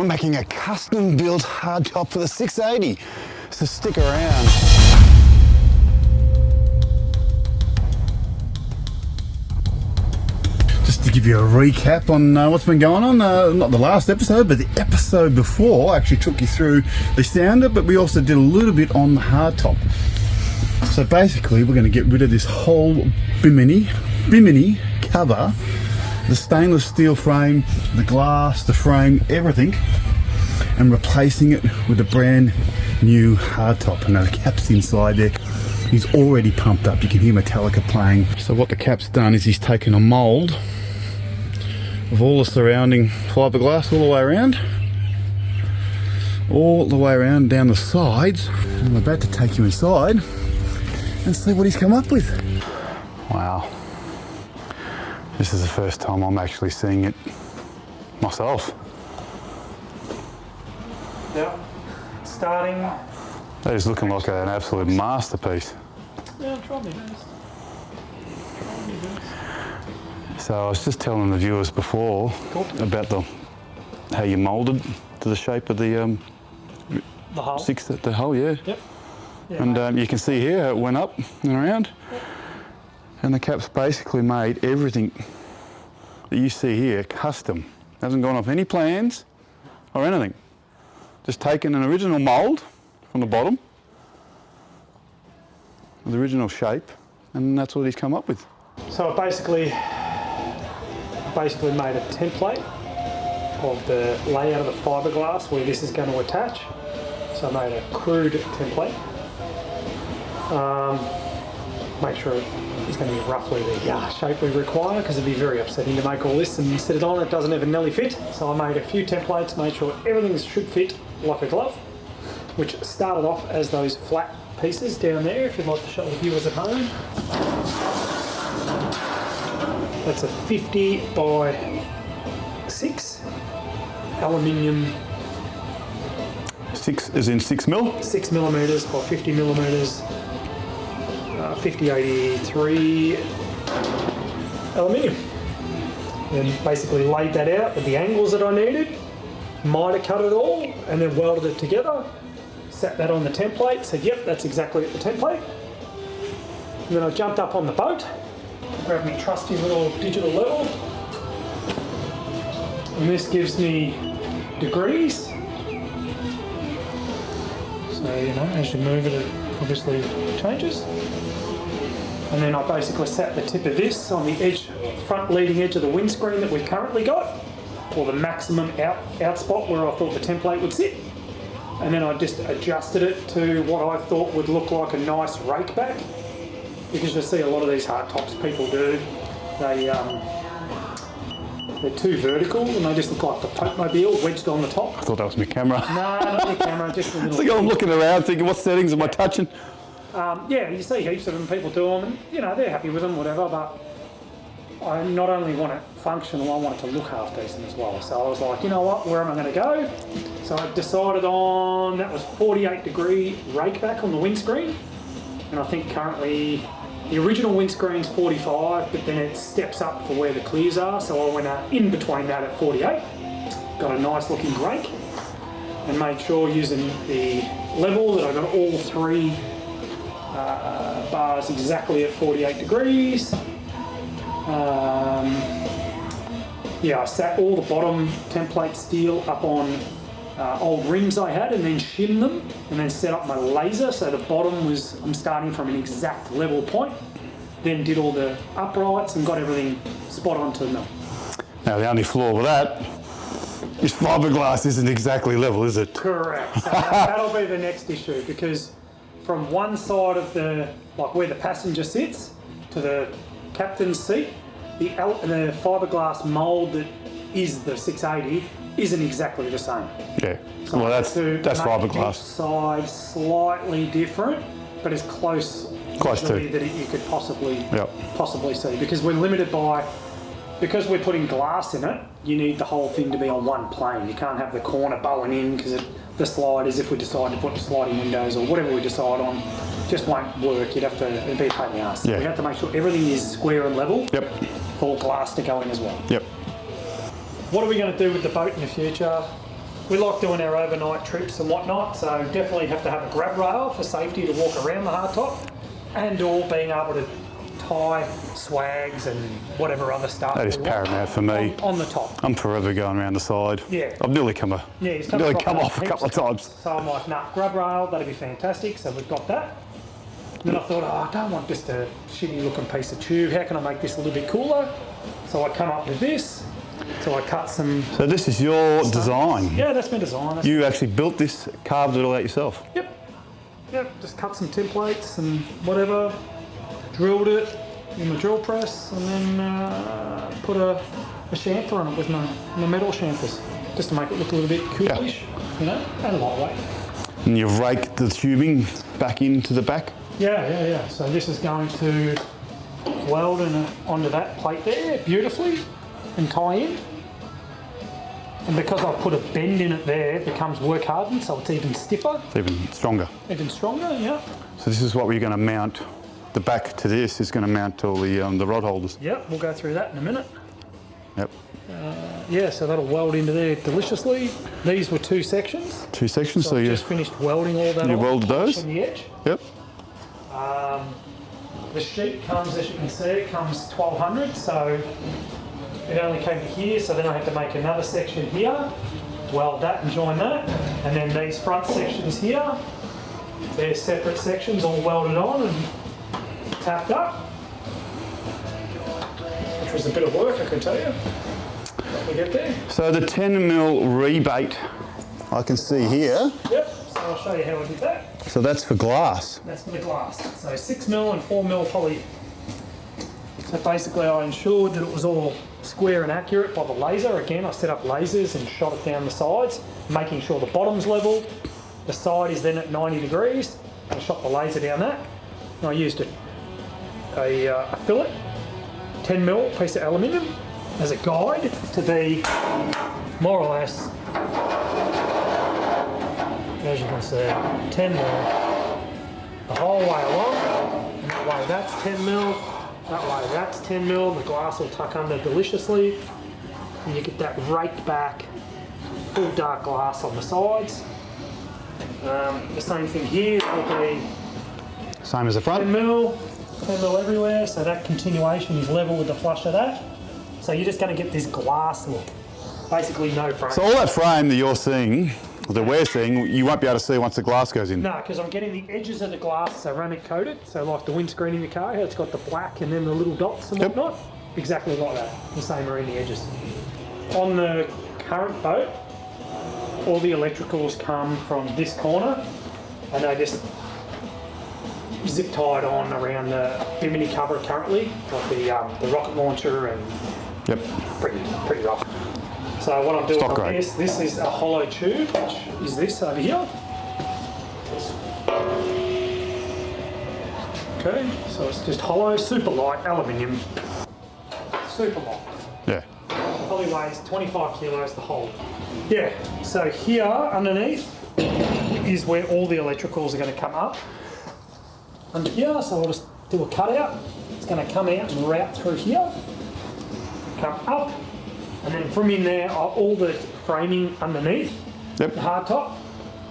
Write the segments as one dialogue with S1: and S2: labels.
S1: we're making a custom built hardtop for the 680. So stick around. Just to give you a recap on what's been going on, not the last episode, but the episode before, I actually took you through the sounder, but we also did a little bit on the hardtop. So basically, we're going to get rid of this whole bimini cover, the stainless steel frame, the glass, the frame, everything, and replacing it with a brand new hardtop. And now the Cap's inside there. He's already pumped up. You can hear Metallica playing. So what the Cap's done is he's taken a mould of all the surrounding fiberglass all the way around down the sides. And I'm about to take you inside and see what he's come up with. Wow. This is the first time I'm actually seeing it myself.
S2: Yep. Starting.
S1: That is looking like an absolute masterpiece.
S2: Yeah, I'm trying my best.
S1: So I was just telling the viewers before about how you moulded to the shape of the
S2: hole.
S1: The hole, yeah.
S2: Yep. Yeah,
S1: And you can see here how it went up and around.
S2: Yep.
S1: And the Cap's basically made everything that you see here custom. Hasn't gone off any plans or anything. Just taken an original mould from the bottom, the original shape, and that's what he's come up with.
S2: So I basically made a template of the layout of the fiberglass where this is going to attach. So I made a crude template. Make sure it's going to be roughly the shape we require, because it'd be very upsetting to make all this and set it on. It doesn't even nearly fit. So I made a few templates, made sure everything should fit like a glove, which started off as those flat pieces down there, if you'd like to show the viewers at home. That's a 50 by 6 aluminium.
S1: 6 as in 6 mil?
S2: 6 millimeters by 50 millimeters. 5083 aluminium. And basically laid that out at the angles that I needed, miter cut it all, and then welded it together. Set that on the template, said yep, that's exactly the template. And then I jumped up on the boat, grabbed my trusty little digital level, and this gives me degrees. So, you know, as you move it, it obviously changes. And then I basically sat the tip of this on the edge, front leading edge of the windscreen that we've currently got, or the maximum out spot where I thought the template would sit. And then I just adjusted it to what I thought would look like a nice rake back, because you see a lot of these hardtops people do. They're too vertical and they just look like the Popemobile wedged on the top.
S1: I thought that was my camera.
S2: No, not your camera, just the little.
S1: It's like I'm looking around thinking, what settings am I touching?
S2: Yeah, you see heaps of them, people do them, and you know, they're happy with them, whatever, but I not only want it functional, I want it to look half decent as well. So I was like, you know what, where am I going to go? So I decided on, that was 48-degree rake back on the windscreen, and I think currently the original windscreen's 45, but then it steps up for where the clears are, so I went in between that at 48, got a nice looking rake, and made sure using the level that I got all three bars exactly at 48 degrees. I sat all the bottom template steel up on old rims I had, and then shimmed them, and then set up my laser so the bottom was, I'm starting from an exact level point. Then did all the uprights and got everything spot on to the mill.
S1: Now the only flaw with that is fiberglass isn't exactly level, is it?
S2: Correct. So that'll be the next issue, because from one side of the, like where the passenger sits, to the captain's seat, the fiberglass mould that is the 680 isn't exactly the same.
S1: Yeah.
S2: So
S1: well, that's fiberglass.
S2: Each side slightly different, but as close to that you could possibly see, because we're limited by, because we're putting glass in it, you need the whole thing to be on one plane. You can't have the corner bowing in, because the sliders, if we decide to put sliding windows or whatever we decide on, just won't work. You'd have to, it'd be a pain in the ass. Yeah. We have to make sure everything is square and level.
S1: Yep.
S2: For glass to go in as well.
S1: Yep.
S2: What are we going to do with the boat in the future? we like doing our overnight trips and whatnot, so definitely have to have a grab rail for safety to walk around the hardtop, and or being able to tie swags and whatever other stuff.
S1: That is paramount for me.
S2: On the top.
S1: I'm forever going around the side.
S2: Yeah.
S1: I've nearly come, nearly come off a couple of times.
S2: So I'm like, nah, grab rail, that'd be fantastic. So we've got that. Then I thought, oh, I don't want just a shitty looking piece of tube. How can I make this a little bit cooler? So I come up with this. So I cut some...
S1: So this is your design?
S2: Yeah, that's my design.
S1: You actually built this, carved it all out yourself?
S2: Yep. Yep, just cut some templates and whatever. Drilled it in the drill press and then put a chamfer on it with my metal chamfers. Just to make it look a little bit coolish, you know, and lightweight.
S1: And you've raked the tubing back into the back?
S2: Yeah. So this is going to weld onto that plate there beautifully and tie in. And because I've put a bend in it there, it becomes work hardened, so it's even stiffer.
S1: It's even stronger.
S2: Even stronger, yeah.
S1: So this is what we're going to mount. The back to this is going to mount all the rod holders.
S2: Yep, we'll go through that in a minute.
S1: Yep.
S2: Yeah, so that'll weld into there deliciously. These were 2 sections.
S1: 2 sections, so
S2: I've
S1: you
S2: just finished welding all that.
S1: You
S2: on,
S1: welded those?
S2: on the edge.
S1: Yep.
S2: The sheet comes, as you can see, it comes 1200, so it only came to here, so then I had to make another section here, weld that and join that, and then these front sections here, they're separate sections all welded on and tapped up, which was a bit of work, I can tell you, but we get there.
S1: So the 10mm rebate I can see here.
S2: Yep, so I'll show you how I did that.
S1: So that's for glass.
S2: That's for the glass. So 6mm and 4mm poly. So basically I ensured that it was all square and accurate by the laser. Again, I set up lasers and shot it down the sides, making sure the bottom's level. The side is then at 90 degrees. I shot the laser down that. And I used a fillet, 10mm piece of aluminium as a guide to be more or less, as you can see, 10mm the whole way along. And that way that's 10mm, that way that's 10mm. The glass will tuck under deliciously. And you get that raked back, full dark glass on the sides. The same thing here, will be
S1: Same as the front?
S2: 10mm everywhere, so that continuation is level with the flush of that. So you're just going to get this glass look. Basically no frame.
S1: So all that frame that you're seeing, or that we're seeing, you won't be able to see once the glass goes in?
S2: No, because I'm getting the edges of the glass ceramic coated, so like the windscreen in your car, how it's got the black and then the little dots and whatnot. Exactly like that, the same are in the edges. On the current boat, all the electricals come from this corner and they just zip tied on around the bimini cover currently, like the rocket launcher and pretty rough. So what I'm doing
S1: Stock
S2: on
S1: grade.
S2: this is a hollow tube, which is this over here. Okay, so it's just hollow, super light, aluminium, super light.
S1: Yeah.
S2: Probably weighs 25 kilos the whole. Yeah, so here underneath is where all the electricals are going to come up. Under here, so I'll just do a cutout. It's going to come out and route through here, come up, and then from in there, all the framing underneath, the hardtop,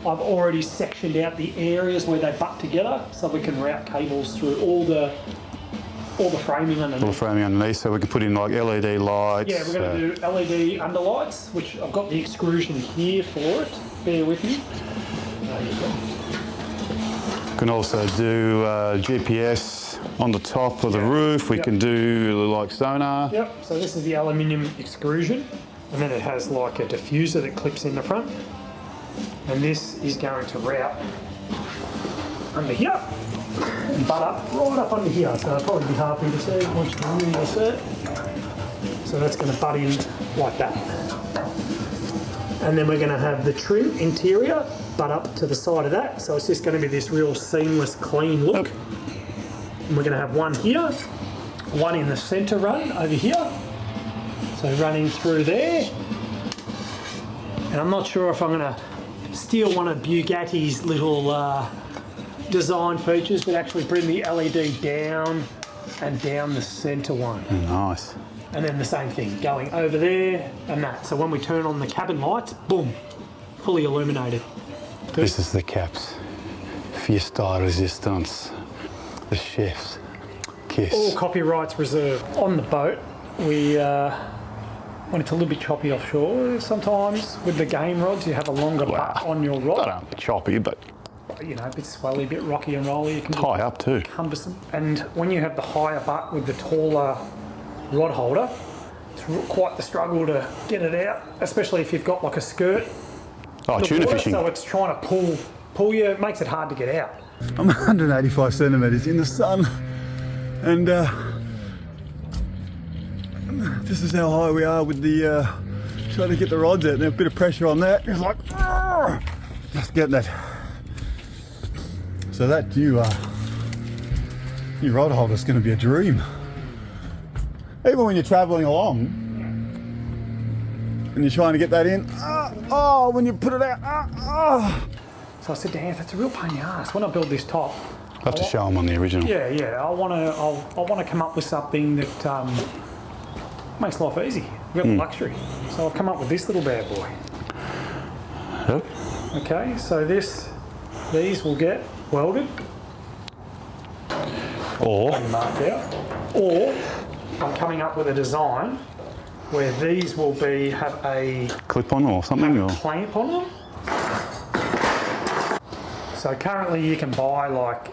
S2: I've already sectioned out the areas where they butt together, so we can route cables through all the framing underneath.
S1: All the framing underneath, so we can put in like LED lights.
S2: Yeah, we're going to do LED underlights, which I've got the extrusion here for it. Bear with me. There you go.
S1: Can also do GPS on the top of the roof. We can do like sonar.
S2: Yep, so this is the aluminium extrusion, and then it has like a diffuser that clips in the front. And this is going to route under here and butt up right up under here. So it'll probably be hard for you to see once you really see it. So that's going to butt in like that. And then we're going to have the trim interior butt up to the side of that. So it's just going to be this real seamless, clean look. And we're going to have one here, one in the center run over here. So running through there. And I'm not sure if I'm going to steal one of Bugatti's little design features, but actually bring the LED down and down the center one.
S1: Nice.
S2: And then the same thing, going over there and that. So when we turn on the cabin lights, boom, fully illuminated.
S1: This is the Cap's Fiesta Resistance, the chef's kiss.
S2: All copyrights reserved. On the boat, we when it's a little bit choppy offshore, sometimes with the game rods, you have a longer butt on your rod.
S1: They don't be choppy, but
S2: You know, a bit swelly, a bit rocky and rolly. It can be
S1: high up too.
S2: cumbersome. And when you have the higher butt with the taller rod holder, it's quite the struggle to get it out, especially if you've got like a skirt.
S1: Oh, tuna
S2: water,
S1: fishing.
S2: So it's trying to pull you. It makes it hard to get out.
S1: I'm 185 centimetres in the sun, and this is how high we are with the trying to get the rods out. There's a bit of pressure on that. It's like just getting that. So that new rod holder is going to be a dream. Even when you're travelling along and you're trying to get that in, when you put it out,
S2: So I said to Anth, it's a real pain in the ass when I build this top.
S1: I'll have to show them on the original.
S2: Yeah. I want to come up with something that makes life easy. We've got the luxury. So I've come up with this little bad boy.
S1: Yep.
S2: Okay, so these will get welded
S1: Or
S2: and marked out. Or I'm coming up with a design where these will have a
S1: clip on or something. Or
S2: clamp on them. So currently you can buy like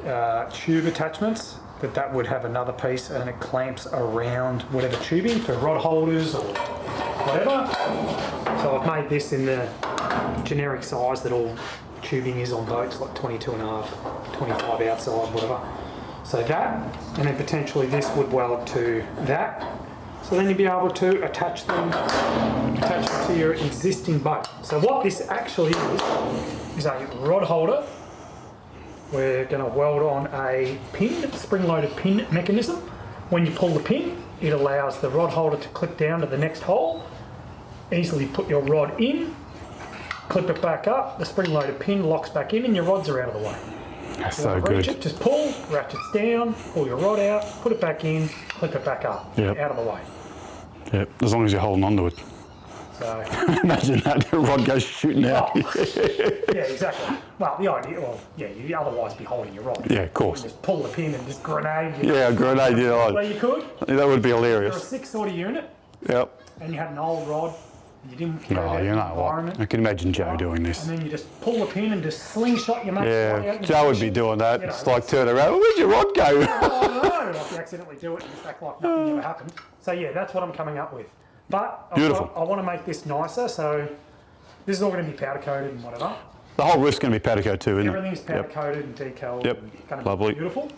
S2: tube attachments that would have another piece and it clamps around whatever tubing for rod holders or whatever. So I've made this in the generic size that all tubing is on boats, like 22.5, 25 outside, whatever. So that, and then potentially this would weld to that. So then you'd be able to attach them to your existing boat. So what this actually is a rod holder. We're going to weld on a pin, spring-loaded pin mechanism. When you pull the pin, it allows the rod holder to clip down to the next hole. Easily put your rod in, clip it back up, the spring-loaded pin locks back in and your rods are out of the way.
S1: that's so good.
S2: It, just pull, ratchets down, pull your rod out, put it back in, clip it back up,
S1: Yep.
S2: out of the way.
S1: Yep. As long as you're holding on to it.
S2: So,
S1: Imagine that the rod goes shooting out.
S2: yeah, exactly. Well, the idea, you'd otherwise be holding your rod.
S1: Yeah, of course.
S2: You just pull the pin and just grenade.
S1: Yeah, a grenade.
S2: Well,
S1: Yeah,
S2: you could.
S1: that would be
S2: You're a
S1: hilarious.
S2: 6 sort of unit
S1: Yep.
S2: and you had an old rod. You didn't care
S1: Oh,
S2: about
S1: you
S2: the
S1: know what?
S2: environment.
S1: I can imagine Joe doing this.
S2: And then you just pull the pin and just slingshot your mate.
S1: Yeah, Joe would be doing that.
S2: You know,
S1: It's like turn around. Where'd your rod go?
S2: Oh, no, like you accidentally do it and just act like nothing ever happened. So yeah, that's what I'm coming up with. But
S1: Beautiful.
S2: I want to make this nicer, so this is all going to be powder coated and whatever.
S1: The whole roof's going to be powder coat too, isn't
S2: Everything's
S1: it?
S2: powder coated and decaled.
S1: Yep.
S2: And going to
S1: Lovely.
S2: be beautiful.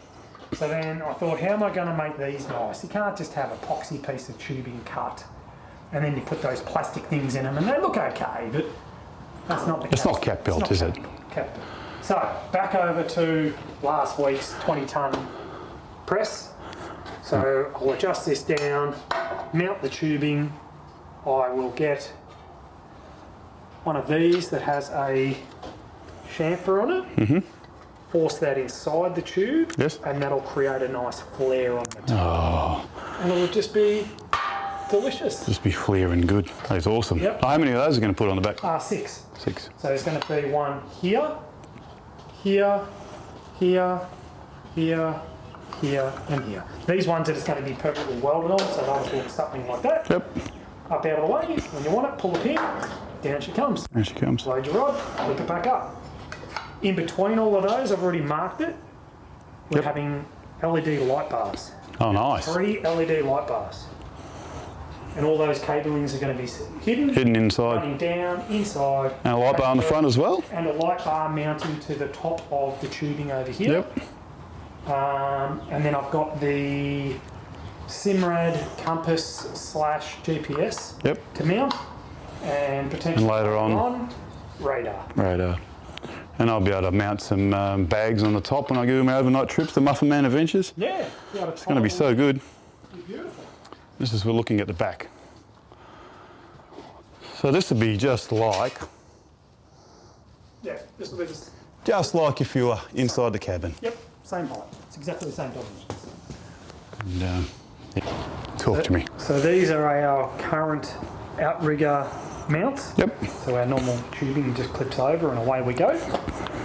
S2: So then I thought, how am I going to make these nice? You can't just have a epoxy piece of tubing cut and then you put those plastic things in them and they look okay, but that's not the
S1: It's not Capt built, is it?
S2: Capt. So back over to last week's 20-ton press. So I'll adjust this down, mount the tubing. I will get one of these that has a chamfer on it. Force that inside the tube,
S1: Yes.
S2: and that'll create a nice flare on the top.
S1: Oh,
S2: And it'll just be delicious.
S1: just be flaring good. That's awesome.
S2: Yep.
S1: How many of those are going to put on the back?
S2: 6.
S1: 6.
S2: So there's going to be one here, here, here, here, here, and here. These ones are just going to be perfectly welded on, so those look something like that.
S1: Yep.
S2: Up out of the way. When you want it, pull the pin, down she comes.
S1: There she comes.
S2: Load your rod, flip it back up. In between all of those, I've already marked it. We're
S1: Yep.
S2: having LED light bars.
S1: Oh, nice.
S2: 3 LED light bars. And all those cablings are going to be hidden,
S1: Hidden inside.
S2: running down, inside.
S1: And a light bar on the front as well.
S2: And a light bar mounting to the top of the tubing over here.
S1: Yep.
S2: And then I've got the Simrad compass / GPS
S1: Yep.
S2: to mount. And potentially
S1: And later on-
S2: radar.
S1: Radar. And I'll be able to mount some bags on the top when I do my overnight trips, the Muffin Man Adventures.
S2: Yeah.
S1: It's going to be so good.
S2: Beautiful.
S1: This is, we're looking at the back. So this would be just like
S2: This will be just,
S1: if you were inside the cabin.
S2: yep, same height. It's exactly the same dimensions.
S1: And, yeah. Talk to me.
S2: So these are our current outrigger mounts.
S1: Yep.
S2: So our normal tubing just clips over and away we go.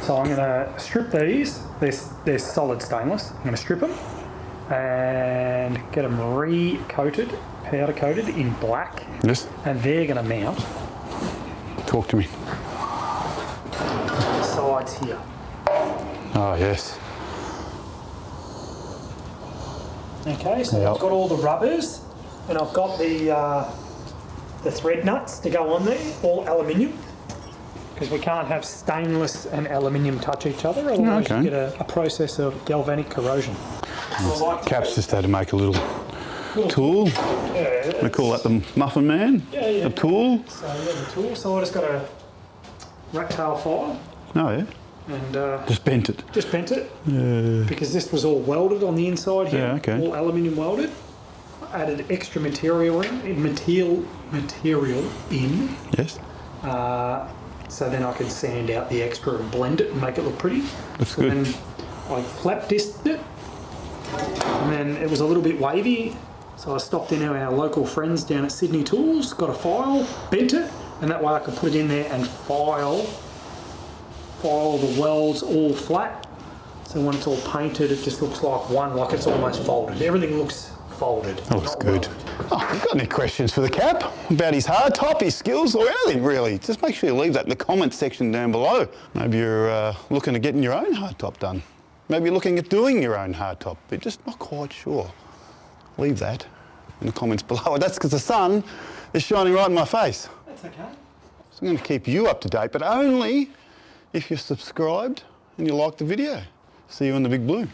S2: So I'm going to strip these. They're solid stainless. I'm going to strip them and get them re-coated, powder coated in black.
S1: Yes.
S2: And they're going to mount.
S1: Talk to me.
S2: The sides here.
S1: Oh, yes.
S2: Okay, so I've got all the rubbers and I've got the thread nuts to go on there, all aluminium, because we can't have stainless and aluminium touch each other, otherwise you get a process of galvanic corrosion. So
S1: Cap's just had to make a little tool.
S2: Yeah,
S1: We call that the muffin man.
S2: Yeah.
S1: The tool.
S2: So yeah, the tool. So I just got a rat tail file
S1: Oh yeah.
S2: and
S1: Just bent it.
S2: just bent it because this was all welded on the inside here.
S1: Yeah, okay.
S2: All aluminium welded. Added extra material in.
S1: Yes.
S2: So then I could sand out the extra and blend it and make it look pretty.
S1: That's
S2: So
S1: good.
S2: then I flap disced it, and then it was a little bit wavy. So I stopped in our local friends down at Sydney Tools, got a file, bent it, and that way I could put it in there and file the welds all flat. So when it's all painted, it just looks like one, like it's almost folded. Everything looks folded.
S1: That looks
S2: not
S1: good.
S2: welded.
S1: Oh, got any questions for the Cap about his hardtop, his skills, or anything really? Just make sure you leave that in the comments section down below. Maybe you're looking at getting your own hardtop done. Maybe you're looking at doing your own hardtop, but just not quite sure. Leave that in the comments below. That's because the sun is shining right in my face.
S2: That's okay.
S1: So I'm going to keep you up to date, but only if you're subscribed and you like the video. See you in the big blue.